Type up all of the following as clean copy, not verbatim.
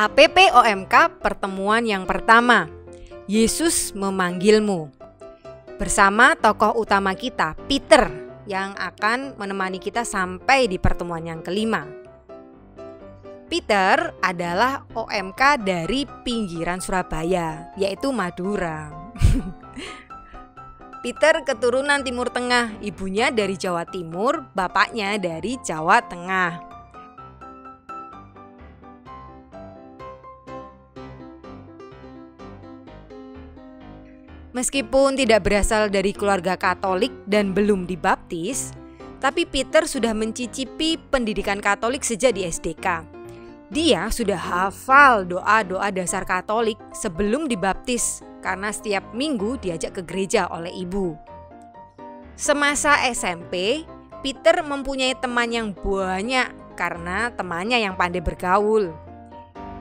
APP-OMK pertemuan yang pertama, Yesus memanggilmu. Bersama tokoh utama kita, Peter, yang akan menemani kita sampai di pertemuan yang kelima. Peter adalah OMK dari pinggiran Surabaya, yaitu Madura. Peter keturunan Timur Tengah, ibunya dari Jawa Timur, bapaknya dari Jawa Tengah. Meskipun tidak berasal dari keluarga Katolik dan belum dibaptis, tapi Peter sudah mencicipi pendidikan Katolik sejak di SDK. Dia sudah hafal doa-doa dasar Katolik sebelum dibaptis karena setiap minggu diajak ke gereja oleh ibu. Semasa SMP, Peter mempunyai teman yang banyak karena temannya yang pandai bergaul.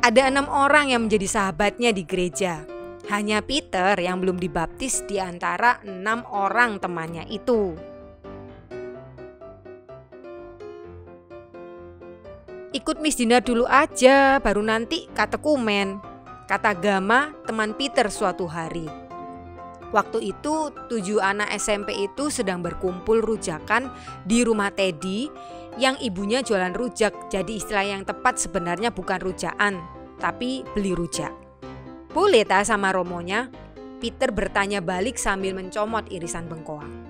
Ada 6 orang yang menjadi sahabatnya di gereja. Hanya Peter yang belum dibaptis di antara 6 orang temannya itu. Ikut misdinar dulu aja, baru nanti katekumen, kata Gama, teman Peter suatu hari. Waktu itu 7 anak SMP itu sedang berkumpul rujakan di rumah Teddy yang ibunya jualan rujak. Jadi istilah yang tepat sebenarnya bukan rujakan, tapi beli rujak. Boleh tak sama romonya? Peter bertanya balik sambil mencomot irisan bengkoang.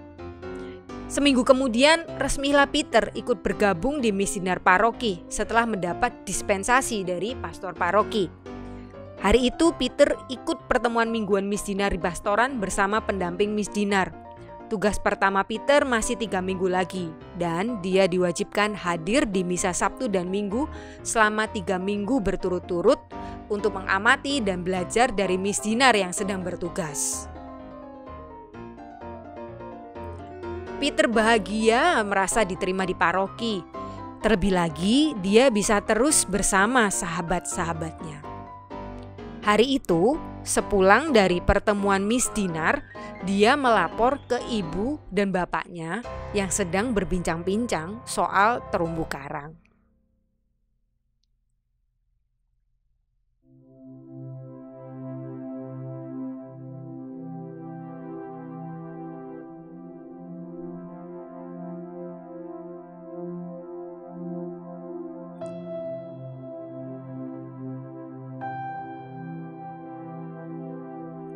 Seminggu kemudian resmilah Peter ikut bergabung di misdinar paroki setelah mendapat dispensasi dari pastor paroki. Hari itu Peter ikut pertemuan mingguan misdinar di pastoran bersama pendamping misdinar. Tugas pertama Peter masih 3 minggu lagi dan dia diwajibkan hadir di misa Sabtu dan Minggu selama 3 minggu berturut-turut untuk mengamati dan belajar dari misdinar yang sedang bertugas. Peter bahagia merasa diterima di paroki. Terlebih lagi dia bisa terus bersama sahabat-sahabatnya. Hari itu, sepulang dari pertemuan misdinar, dia melapor ke ibu dan bapaknya yang sedang berbincang-bincang soal terumbu karang.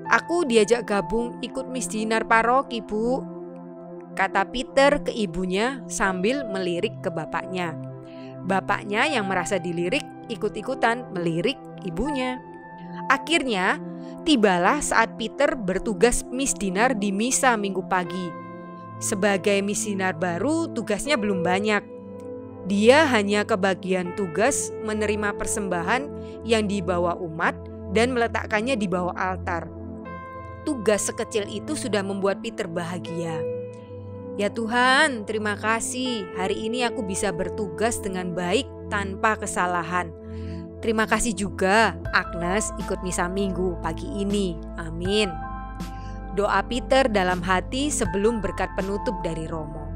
Aku diajak gabung ikut misdinar paroki, Bu, kata Peter ke ibunya sambil melirik ke bapaknya. Bapaknya yang merasa dilirik ikut-ikutan melirik ibunya. Akhirnya tibalah saat Peter bertugas misdinar di misa Minggu pagi. Sebagai misdinar baru tugasnya belum banyak. Dia hanya kebagian tugas menerima persembahan yang dibawa umat dan meletakkannya di bawah altar. Tugas sekecil itu sudah membuat Peter bahagia. Ya Tuhan, terima kasih. Hari ini aku bisa bertugas dengan baik tanpa kesalahan. Terima kasih juga Agnes ikut misa Minggu pagi ini. Amin. Doa Peter dalam hati sebelum berkat penutup dari Romo.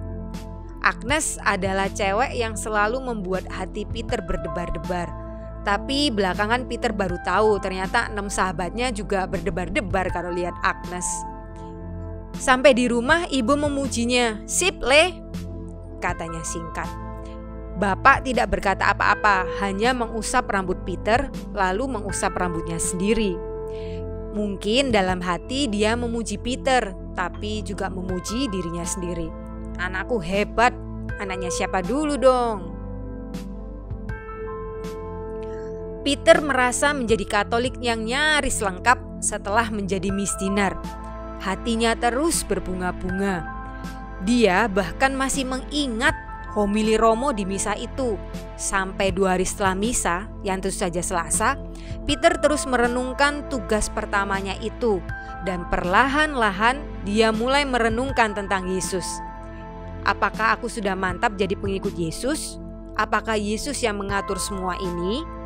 Agnes adalah cewek yang selalu membuat hati Peter berdebar-debar. Tapi belakangan Peter baru tahu ternyata 6 sahabatnya juga berdebar-debar kalau lihat Agnes. Sampai di rumah ibu memujinya. Sip Le, katanya singkat. Bapak tidak berkata apa-apa, hanya mengusap rambut Peter lalu mengusap rambutnya sendiri. Mungkin dalam hati dia memuji Peter, tapi juga memuji dirinya sendiri. Anakku hebat, anaknya siapa dulu dong? Peter merasa menjadi Katolik yang nyaris lengkap setelah menjadi misdinar. Hatinya terus berbunga-bunga. Dia bahkan masih mengingat homili Romo di misa itu. Sampai 2 hari setelah misa, yang tentu saja Selasa, Peter terus merenungkan tugas pertamanya itu. Dan perlahan-lahan dia mulai merenungkan tentang Yesus. Apakah aku sudah mantap jadi pengikut Yesus? Apakah Yesus yang mengatur semua ini?